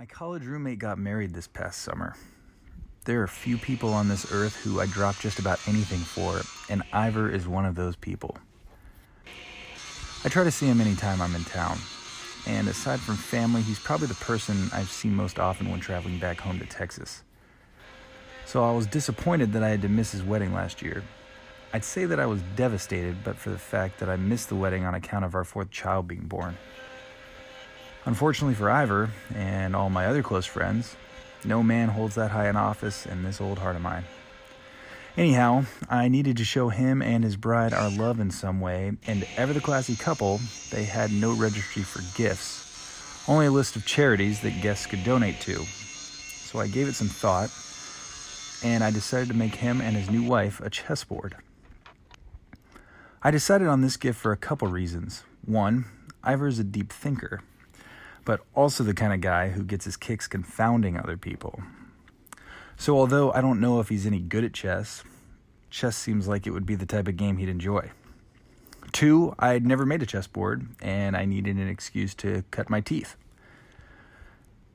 My college roommate got married this past summer. There are few people on this earth who I'd drop just about anything for, and Ivor is one of those people. I try to see him anytime I'm in town, and aside from family, he's probably the person I've seen most often when traveling back home to Texas. So I was disappointed that I had to miss his wedding last year. I'd say that I was devastated, but for the fact that I missed the wedding on account of our fourth child being born. Unfortunately for Ivor and all my other close friends, no man holds that high an office in this old heart of mine. Anyhow, I needed to show him and his bride our love in some way, and ever the classy couple, they had no registry for gifts, only a list of charities that guests could donate to. So I gave it some thought, and I decided to make him and his new wife a chessboard. I decided on this gift for a couple reasons. One, Ivor is a deep thinker, but also the kind of guy who gets his kicks confounding other people. So although I don't know if he's any good at chess seems like it would be the type of game he'd enjoy. Two, I'd never made a chessboard, and I needed an excuse to cut my teeth.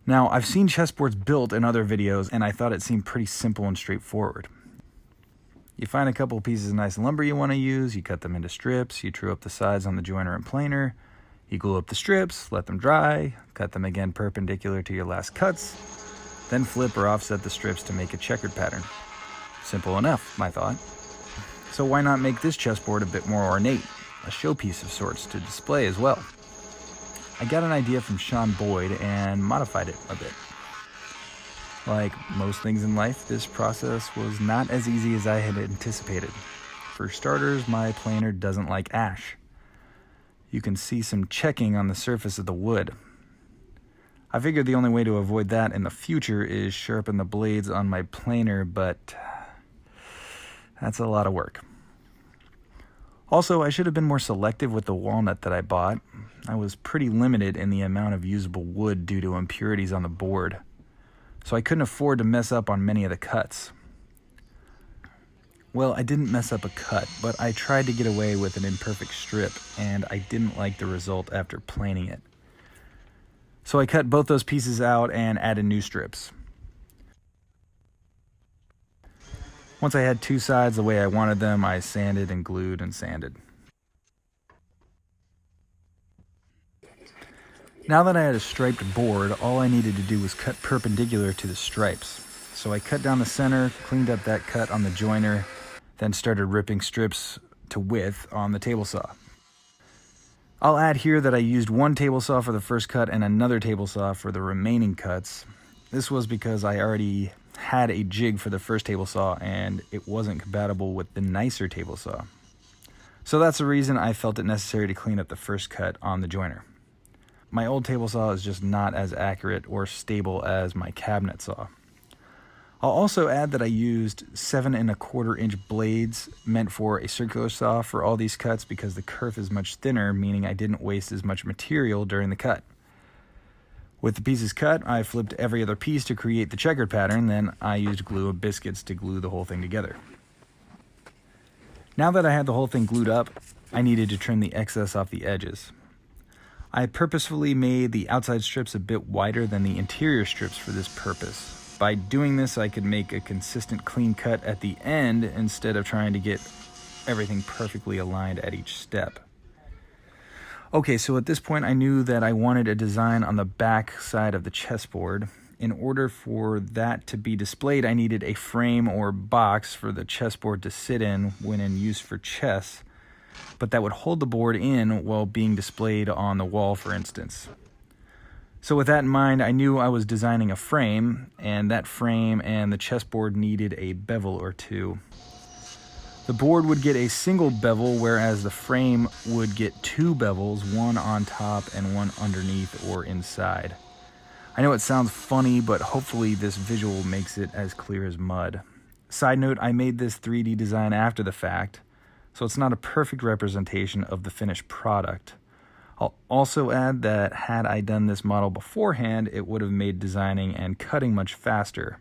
Now, I've seen chessboards built in other videos, and I thought it seemed pretty simple and straightforward. You find a couple pieces of nice lumber you want to use, you cut them into strips, you true up the sides on the joiner and planer, you glue up the strips, let them dry, cut them again perpendicular to your last cuts, then flip or offset the strips to make a checkered pattern. Simple enough, I thought. So why not make this chessboard a bit more ornate, a showpiece of sorts to display as well? I got an idea from Sean Boyd and modified it a bit. Like most things in life, this process was not as easy as I had anticipated. For starters, my planer doesn't like ash. You can see some checking on the surface of the wood. I figured the only way to avoid that in the future is sharpen the blades on my planer, but that's a lot of work. Also, I should have been more selective with the walnut that I bought. I was pretty limited in the amount of usable wood due to impurities on the board, so I couldn't afford to mess up on many of the cuts. Well, I didn't mess up a cut, but I tried to get away with an imperfect strip, and I didn't like the result after planing it. So I cut both those pieces out and added new strips. Once I had two sides the way I wanted them, I sanded and glued and sanded. Now that I had a striped board, all I needed to do was cut perpendicular to the stripes. So I cut down the center, cleaned up that cut on the joiner, then started ripping strips to width on the table saw. I'll add here that I used one table saw for the first cut and another table saw for the remaining cuts. This was because I already had a jig for the first table saw and it wasn't compatible with the nicer table saw. So that's the reason I felt it necessary to clean up the first cut on the joiner. My old table saw is just not as accurate or stable as my cabinet saw. I'll also add that I used 7 1/4 inch blades meant for a circular saw for all these cuts because the kerf is much thinner, meaning I didn't waste as much material during the cut. With the pieces cut, I flipped every other piece to create the checkered pattern, then I used glue and biscuits to glue the whole thing together. Now that I had the whole thing glued up, I needed to trim the excess off the edges. I purposefully made the outside strips a bit wider than the interior strips for this purpose. By doing this, I could make a consistent clean cut at the end instead of trying to get everything perfectly aligned at each step. Okay, so at this point I knew that I wanted a design on the back side of the chessboard. In order for that to be displayed, I needed a frame or box for the chessboard to sit in when in use for chess, but that would hold the board in while being displayed on the wall, for instance. So with that in mind, I knew I was designing a frame, and that frame and the chessboard needed a bevel or two. The board would get a single bevel, whereas the frame would get two bevels, one on top and one underneath or inside. I know it sounds funny, but hopefully this visual makes it as clear as mud. Side note, I made this 3D design after the fact, so it's not a perfect representation of the finished product. I'll also add that had I done this model beforehand, it would have made designing and cutting much faster.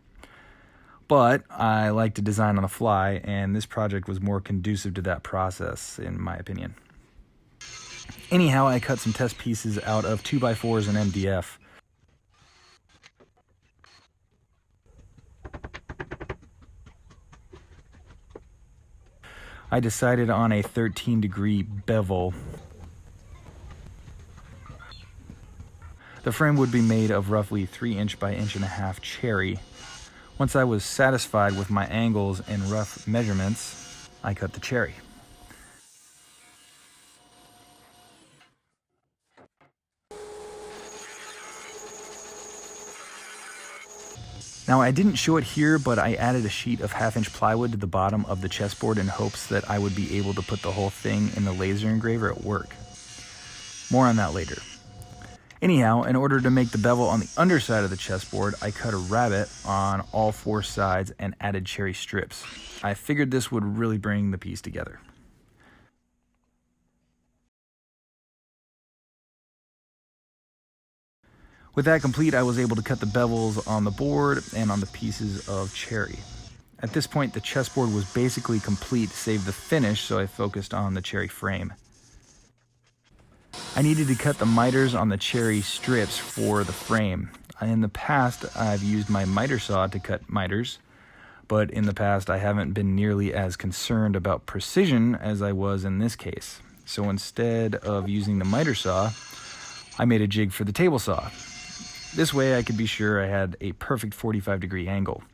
But I like to design on the fly, and this project was more conducive to that process, in my opinion. Anyhow, I cut some test pieces out of 2x4s and MDF. I decided on a 13-degree bevel. The frame would be made of roughly 3" by 1.5" cherry. Once I was satisfied with my angles and rough measurements, I cut the cherry. Now, I didn't show it here, but I added a sheet of 1/2" plywood to the bottom of the chessboard in hopes that I would be able to put the whole thing in the laser engraver at work. More on that later. Anyhow, in order to make the bevel on the underside of the chessboard, I cut a rabbet on all 4 sides and added cherry strips. I figured this would really bring the piece together. With that complete, I was able to cut the bevels on the board and on the pieces of cherry. At this point, the chessboard was basically complete, save the finish, so I focused on the cherry frame. I needed to cut the miters on the cherry strips for the frame. In the past, I've used my miter saw to cut miters, but in the past I haven't been nearly as concerned about precision as I was in this case. So instead of using the miter saw, I made a jig for the table saw. This way I could be sure I had a perfect 45-degree angle.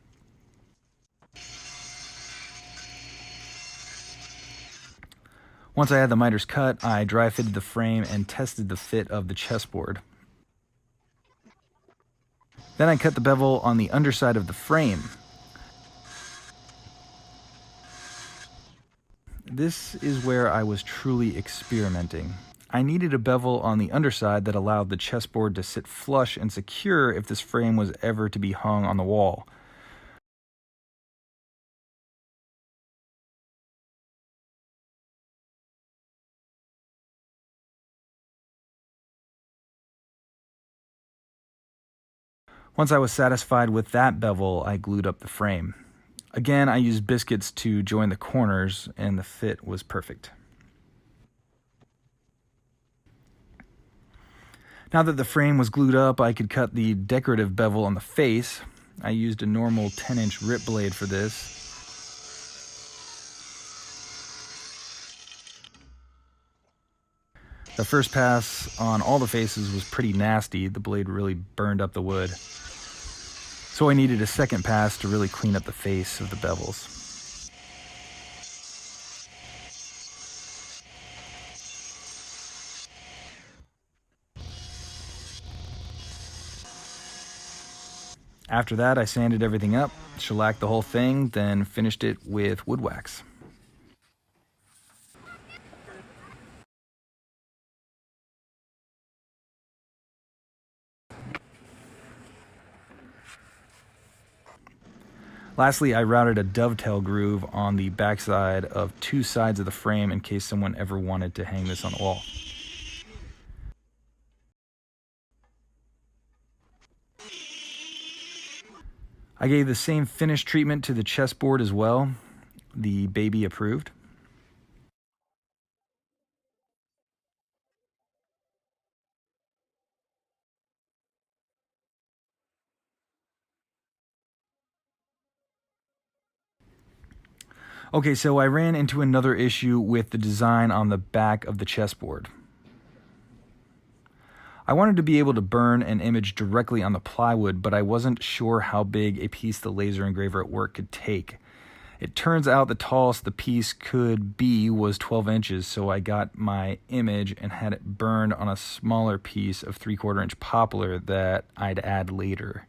Once I had the miters cut, I dry fitted the frame and tested the fit of the chessboard. Then I cut the bevel on the underside of the frame. This is where I was truly experimenting. I needed a bevel on the underside that allowed the chessboard to sit flush and secure if this frame was ever to be hung on the wall. Once I was satisfied with that bevel, I glued up the frame. Again, I used biscuits to join the corners, and the fit was perfect. Now that the frame was glued up, I could cut the decorative bevel on the face. I used a normal 10" rip blade for this. The first pass on all the faces was pretty nasty. The blade really burned up the wood. So I needed a second pass to really clean up the face of the bevels. After that, I sanded everything up, shellacked the whole thing, then finished it with wood wax. Lastly, I routed a dovetail groove on the backside of 2 sides of the frame in case someone ever wanted to hang this on the wall. I gave the same finish treatment to the chessboard as well. The baby approved. Okay, so I ran into another issue with the design on the back of the chessboard. I wanted to be able to burn an image directly on the plywood, but I wasn't sure how big a piece the laser engraver at work could take. It turns out the tallest the piece could be was 12 inches, so I got my image and had it burned on a smaller piece of 3/4" poplar that I'd add later.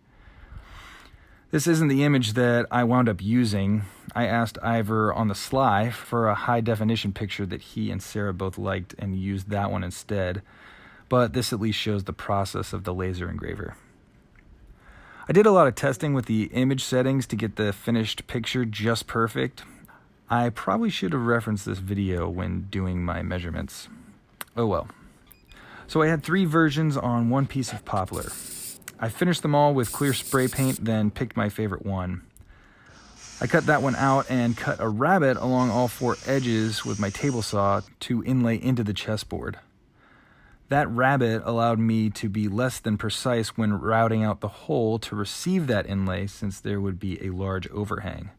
This isn't the image that I wound up using. I asked Ivor on the sly for a high-definition picture that he and Sarah both liked and used that one instead, but this at least shows the process of the laser engraver. I did a lot of testing with the image settings to get the finished picture just perfect. I probably should have referenced this video when doing my measurements. Oh well. So I had 3 versions on one piece of poplar. I finished them all with clear spray paint, then picked my favorite one. I cut that one out and cut a rabbet along all 4 edges with my table saw to inlay into the chessboard. That rabbet allowed me to be less than precise when routing out the hole to receive that inlay, since there would be a large overhang.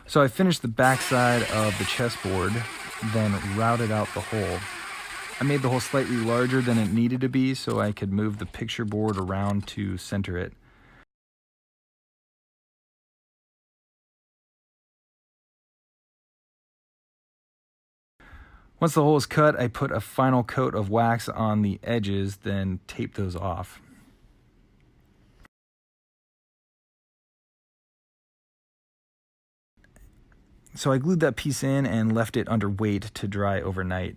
So I finished the backside of the chessboard, then routed out the hole. I made the hole slightly larger than it needed to be so I could move the picture board around to center it. Once the hole is cut, I put a final coat of wax on the edges, then tape those off. So I glued that piece in and left it under weight to dry overnight.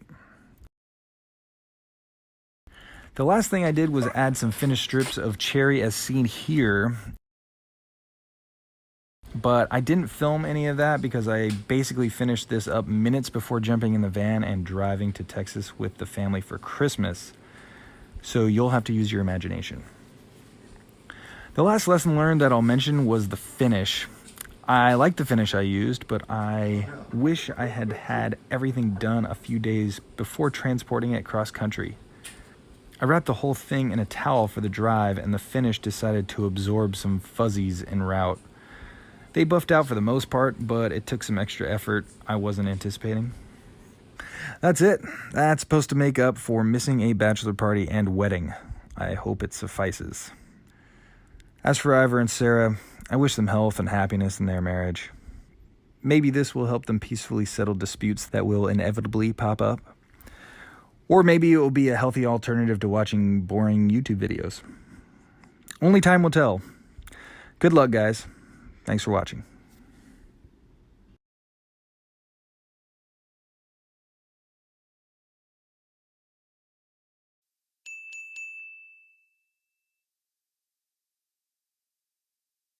The last thing I did was add some finished strips of cherry as seen here, but I didn't film any of that because I basically finished this up minutes before jumping in the van and driving to Texas with the family for Christmas. So you'll have to use your imagination. The last lesson learned that I'll mention was the finish. I like the finish I used, but I wish I had had everything done a few days before transporting it cross country. I wrapped the whole thing in a towel for the drive, and the finish decided to absorb some fuzzies en route. They buffed out for the most part, but it took some extra effort I wasn't anticipating. That's it. That's supposed to make up for missing a bachelor party and wedding. I hope it suffices. As for Ivor and Sarah, I wish them health and happiness in their marriage. Maybe this will help them peacefully settle disputes that will inevitably pop up. Or maybe it will be a healthy alternative to watching boring YouTube videos. Only time will tell. Good luck, guys. Thanks for watching.